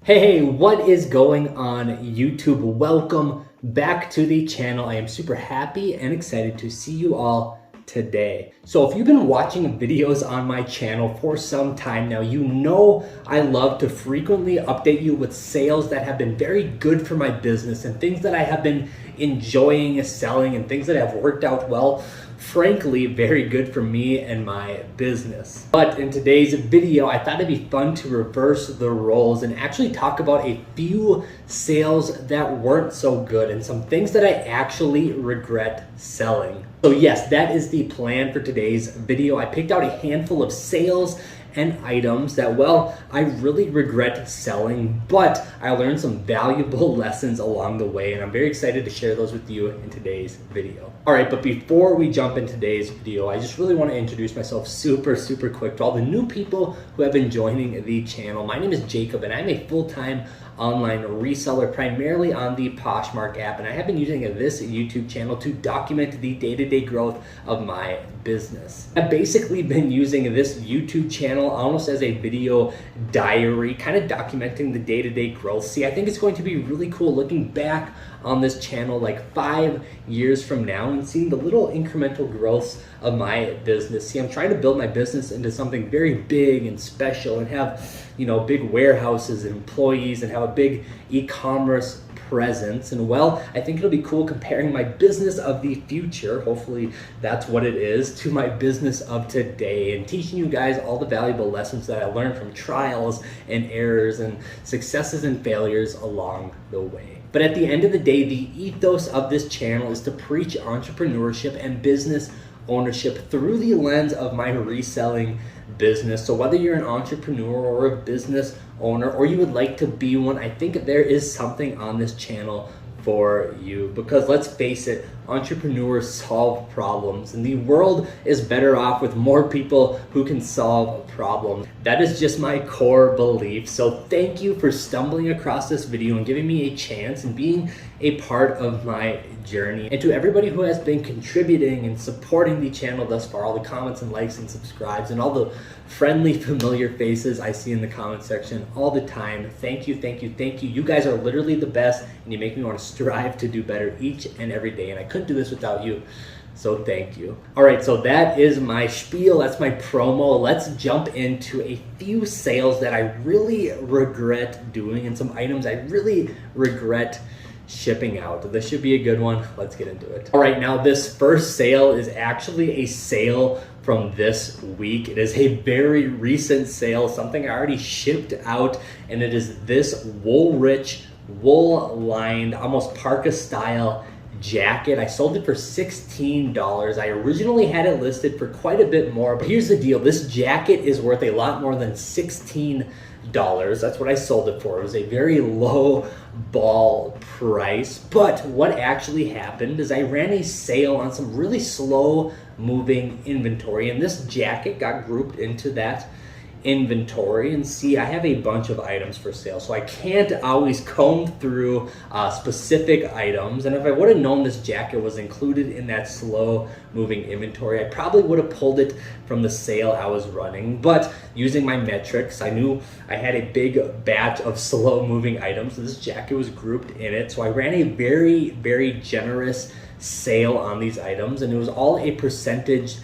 Hey, what is going on YouTube? Welcome back to the channel. I am super happy and excited to see you all today. So if you've been watching videos on my channel for some time now, you know I love to frequently update you with sales that have been very good for my business and things that I have been enjoying selling and things that have worked out well. Frankly, very good for me and my business. But in today's video, I thought it'd be fun to reverse the roles and actually talk about a few sales that weren't so good and some things that I actually regret selling. So yes, that is the plan for today's video. I picked out a handful of sales and items that, well, I really regret selling, but I learned some valuable lessons along the way, and I'm very excited to share those with you in today's video. All right, but before we jump into today's video, I just really want to introduce myself super quick to all the new people who have been joining the channel. My name is Jacob, and I'm a full-time online reseller, primarily on the Poshmark app, and I have been using this YouTube channel to document the day-to-day growth of my business. I've basically been using this YouTube channel almost as a video diary, kind of documenting the day-to-day growth. See, I think it's going to be really cool looking back on this channel like 5 years from now and seeing the little incremental growths of my business. See, I'm trying to build my business into something very big and special and have, you know, big warehouses and employees and have a big e-commerce presence. And well, I think it'll be cool comparing my business of the future, hopefully that's what it is, to my business of today and teaching you guys all the valuable lessons that I learned from trials and errors and successes and failures along the way. But at the end of the day, the ethos of this channel is to preach entrepreneurship and business ownership through the lens of my reselling business. So whether you're an entrepreneur or a business owner, or you would like to be one, I think there is something on this channel for you, because let's face it, entrepreneurs solve problems and the world is better off with more people who can solve problems. That is just my core belief. So thank you for stumbling across this video and giving me a chance and being a part of my journey. And to everybody who has been contributing and supporting the channel thus far, all the comments and likes and subscribes and all the friendly familiar faces I see in the comment section all the time, thank you. You guys are literally the best and you make me want to strive to do better each and every day, and I couldn't do this without you, so thank you. All right, so that is my spiel, that's my promo. Let's jump into a few sales that I really regret doing and some items I really regret shipping out. This should be a good one. Let's get into it. All right, now this first sale is actually a sale from this week. It is a very recent sale, something I already shipped out, and it is this wool-rich, wool-lined, almost parka style jacket. I sold it for $16. I originally had it listed for quite a bit more, but here's the deal. This jacket is worth a lot more than $16. That's what I sold it for. It was a very low ball price, but what actually happened is I ran a sale on some really slow moving inventory, and this jacket got grouped into that inventory. And see, I have a bunch of items for sale, so I can't always comb through specific items, and if I would have known this jacket was included in that slow moving inventory, I probably would have pulled it from the sale I was running. But using my metrics, I knew I had a big batch of slow moving items, so this jacket was grouped in it, so I ran a very generous sale on these items, and it was all a percentage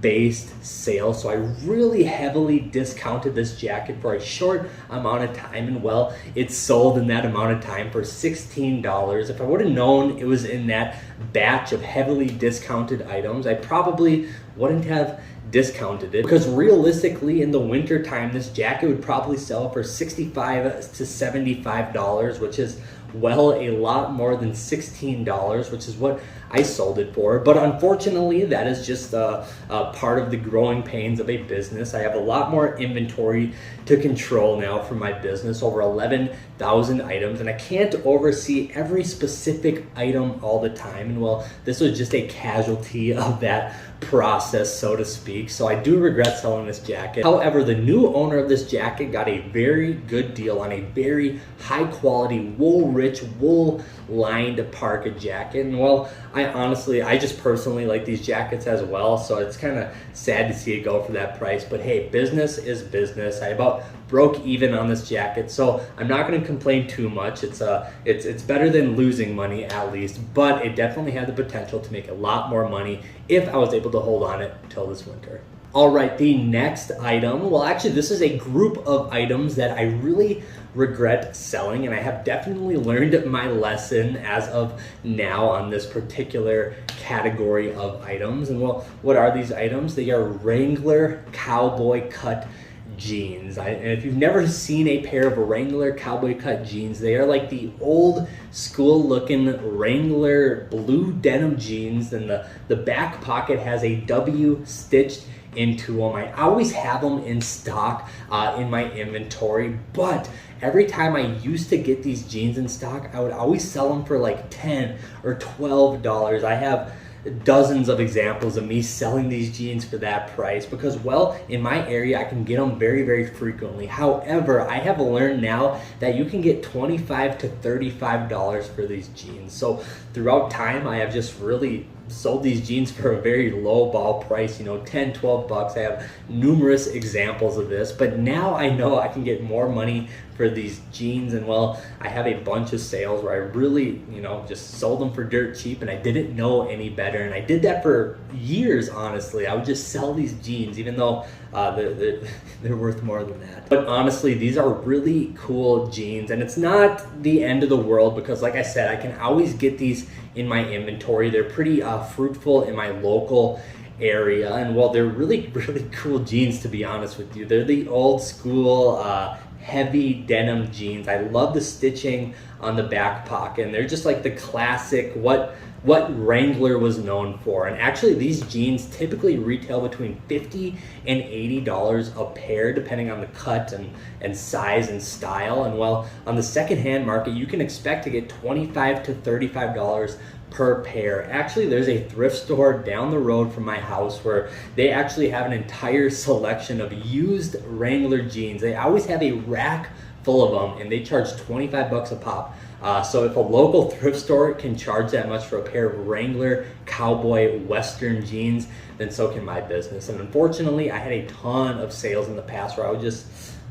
based sale. So I really heavily discounted this jacket for a short amount of time, and well, it sold in that amount of time for $16. If I would have known it was in that batch of heavily discounted items, I probably wouldn't have discounted it, because realistically in the winter time this jacket would probably sell for $65 to $75, which is, well, a lot more than $16, which is what I sold it for. But unfortunately, that is just a part of the growing pains of a business. I have a lot more inventory to control now for my business, over 11,000 items, and I can't oversee every specific item all the time. And well, this was just a casualty of that process, so to speak. So I do regret selling this jacket. However, the new owner of this jacket got a very good deal on a very high quality wool rich, wool lined parka jacket. And well, I just personally like these jackets as well, so it's kind of sad to see it go for that price. But hey, business is business. I about broke even on this jacket, so I'm not going to complain too much. It's better than losing money at least, but it definitely had the potential to make a lot more money if I was able to hold on it till this winter. All right, the next item, well, actually this is a group of items that I really regret selling, and I have definitely learned my lesson as of now on this particular category of items. And well, what are these items? They are Wrangler cowboy cut jeans. And if you've never seen a pair of Wrangler cowboy cut jeans, they are like the old school looking Wrangler blue denim jeans, and the back pocket has a W stitched into them. I always have them in stock in my inventory, but every time I used to get these jeans in stock, I would always sell them for like $10 or $12. I have dozens of examples of me selling these jeans for that price because, well, in my area I can get them very, very frequently. However, I have learned now that you can get $25 to $35 for these jeans. So throughout time, I have just really sold these jeans for a very low ball price, you know, 10, 12 bucks. I have numerous examples of this, but now I know I can get more money for these jeans. And well, I have a bunch of sales where I really, you know, just sold them for dirt cheap, and I didn't know any better. And I did that for years, honestly. I would just sell these jeans even though they're worth more than that. But honestly, these are really cool jeans, and it's not the end of the world because, like I said, I can always get these in my inventory. They're pretty fruitful in my local area, and well, they're really, really cool jeans, to be honest with you. They're the old school heavy denim jeans. I love the stitching on the back pocket, and they're just like the classic what Wrangler was known for. And actually, these jeans typically retail between $50 and $80 a pair, depending on the cut and size and style. And well, on the secondhand market, you can expect to get $25 to $35 per pair. Actually, there's a thrift store down the road from my house where they actually have an entire selection of used Wrangler jeans. They always have a rack full of them, and they charge 25 bucks a pop. So if a local thrift store can charge that much for a pair of Wrangler cowboy western jeans, then so can my business. And unfortunately, I had a ton of sales in the past where I would just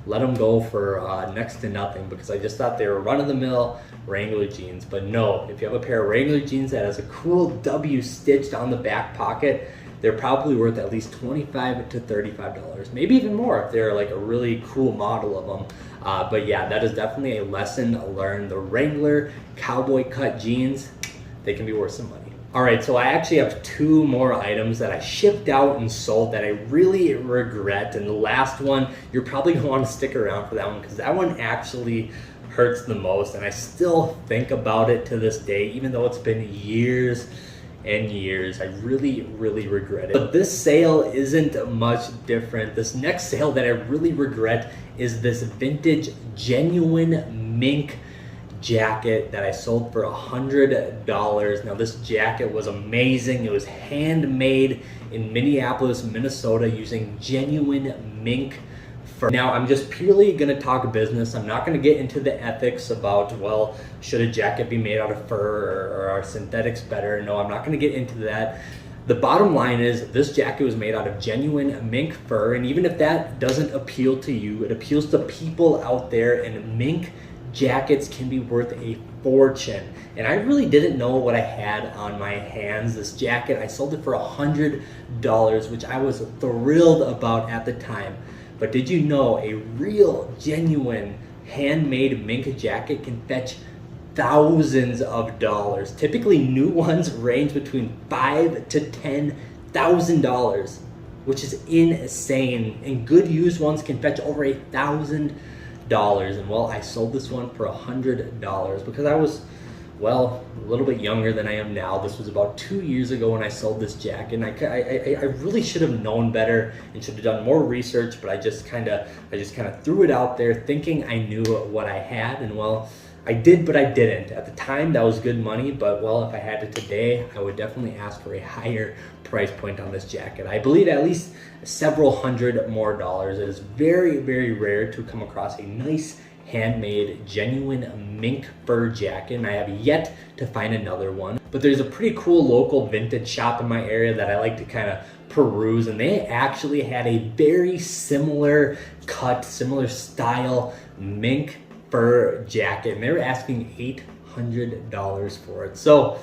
let them go for next to nothing because I just thought they were run-of-the-mill Wrangler jeans. But no, if you have a pair of Wrangler jeans that has a cool W stitched on the back pocket, they're probably worth at least $25 to $35, maybe even more if they're like a really cool model of them. But yeah, that is definitely a lesson learned. The Wrangler cowboy cut jeans, they can be worth some money. All right, so I actually have two more items that I shipped out and sold that I really regret. And the last one, you're probably gonna want to stick around for that one because that one actually hurts the most. And I still think about it to this day, even though it's been years and years. I really, really regret it. But this sale isn't much different. This next sale that I really regret is this vintage genuine Mink jacket that I sold for $100. Now this jacket was amazing. It was handmade in Minneapolis, Minnesota using genuine Mink fur. Now I'm just purely gonna talk business. I'm not gonna get into the ethics about, well, should a jacket be made out of fur or are synthetics better? No, I'm not gonna get into that. The bottom line is this jacket was made out of genuine Mink fur, and even if that doesn't appeal to you, it appeals to people out there, and Mink jackets can be worth a fortune. And I really didn't know what I had on my hands. This jacket, I sold it for $100, which I was thrilled about at the time. But did you know a real, genuine, handmade Mink jacket can fetch thousands of dollars? Typically, new ones range between $5,000 to $10,000, which is insane. And good used ones can fetch over $1,000. And well, I sold this one for $100 because I was, well, a little bit younger than I am now. This was about 2 years ago when I sold this jacket, and I really should have known better and should have done more research, but I just kind of threw it out there thinking I knew what I had, and well, I did, but I didn't. At the time, that was good money, but well, if I had it today, I would definitely ask for a higher price point on this jacket. I believe at least several hundred more dollars. It is very, very rare to come across a nice handmade, genuine mink fur jacket, and I have yet to find another one. But there's a pretty cool local vintage shop in my area that I like to kind of peruse, and they actually had a very similar cut, similar style mink fur jacket, and they were asking $800 for it. So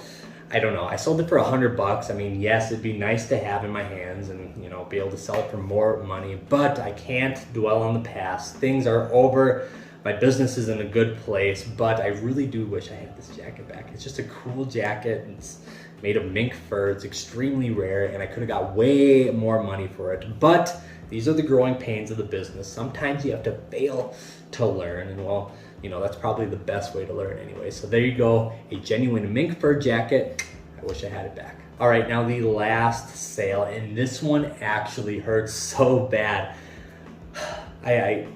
I don't know, I sold it for $100. I mean, yes, it'd be nice to have in my hands and, you know, be able to sell it for more money, but I can't dwell on the past. Things are over. My business is in a good place, but I really do wish I had this jacket back. It's just a cool jacket. It's made of mink fur. It's extremely rare, and I could have got way more money for it. But these are the growing pains of the business. Sometimes you have to fail to learn, and well, you know, that's probably the best way to learn anyway. So there you go, a genuine mink fur jacket. I wish I had it back. All right, now the last sale, and this one actually hurts so bad. I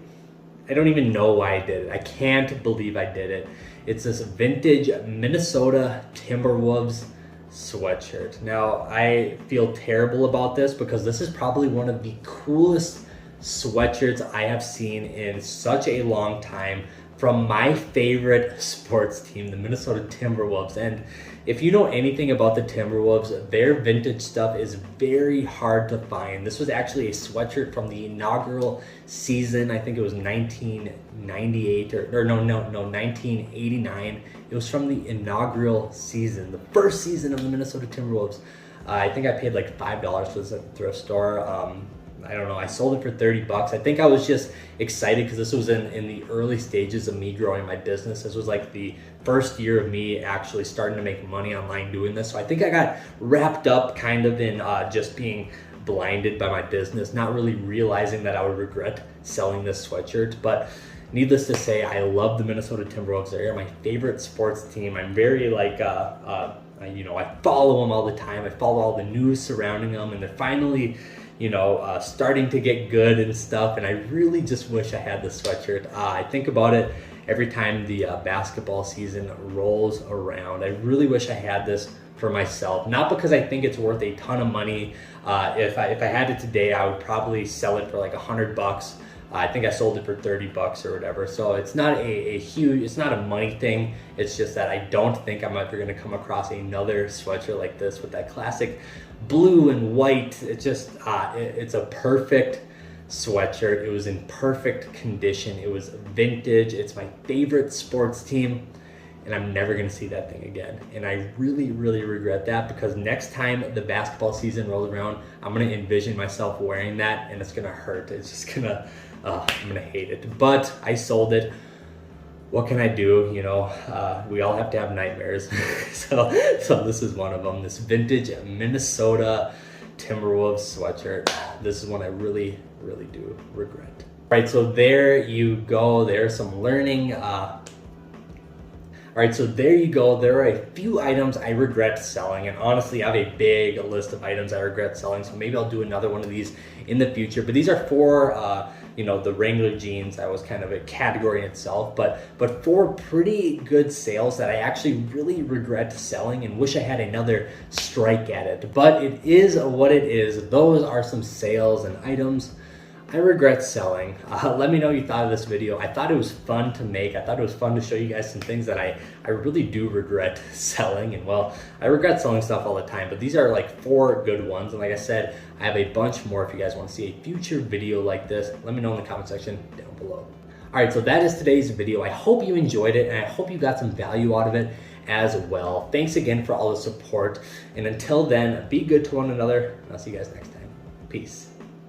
don't even know why I did it. I can't believe I did it. It's this vintage Minnesota Timberwolves sweatshirt. Now, I feel terrible about this because this is probably one of the coolest sweatshirts I have seen in such a long time from my favorite sports team, the Minnesota Timberwolves. And if you know anything about the Timberwolves, their vintage stuff is very hard to find. This was actually a sweatshirt from the inaugural season. I think it was 1998 or no, 1989. It was from the inaugural season, the first season of the Minnesota Timberwolves. I think I paid like $5 for this at the thrift store. I don't know, I sold it for $30. I think I was just excited because this was in the early stages of me growing my business. This was like the first year of me actually starting to make money online doing this. So I think I got wrapped up kind of in just being blinded by my business, not really realizing that I would regret selling this sweatshirt. But needless to say, I love the Minnesota Timberwolves. They're my favorite sports team. I'm very like, you know, I follow them all the time. I follow all the news surrounding them, and they're finally, you know, starting to get good and stuff. And I really just wish I had this sweatshirt. I think about it every time the basketball season rolls around. I really wish I had this for myself, not because I think it's worth a ton of money. If I had it today, I would probably sell it for like $100. I think I sold it for $30 or whatever. So it's not a huge, it's not a money thing. It's just that I don't think I'm ever gonna come across another sweatshirt like this with that classic blue and white. It just, it's a perfect sweatshirt. It was in perfect condition. It was vintage. It's my favorite sports team, and I'm never gonna see that thing again. And I really, really regret that, because next time the basketball season rolls around, I'm gonna envision myself wearing that, and it's gonna hurt. It's just gonna, I'm gonna hate it. But I sold it. What can I do? You know, we all have to have nightmares. so this is one of them. This vintage Minnesota Timberwolves sweatshirt. This is one I really, really do regret. All right, so there you go. There's some learning. All right, so there you go. There are a few items I regret selling, and honestly, I have a big list of items I regret selling, so maybe I'll do another one of these in the future. But these are four, you know, the Wrangler jeans, that was kind of a category in itself, but four pretty good sales that I actually really regret selling and wish I had another strike at it. But it is what it is. Those are some sales and items I regret selling. Let me know what you thought of this video. I thought it was fun to make. I thought it was fun to show you guys some things that I really do regret selling. And well, I regret selling stuff all the time, but these are like four good ones. And like I said, I have a bunch more. If you guys want to see a future video like this, let me know in the comment section down below. All right, so that is today's video. I hope you enjoyed it, and I hope you got some value out of it as well. Thanks again for all the support. And until then, be good to one another. And I'll see you guys next time. Peace.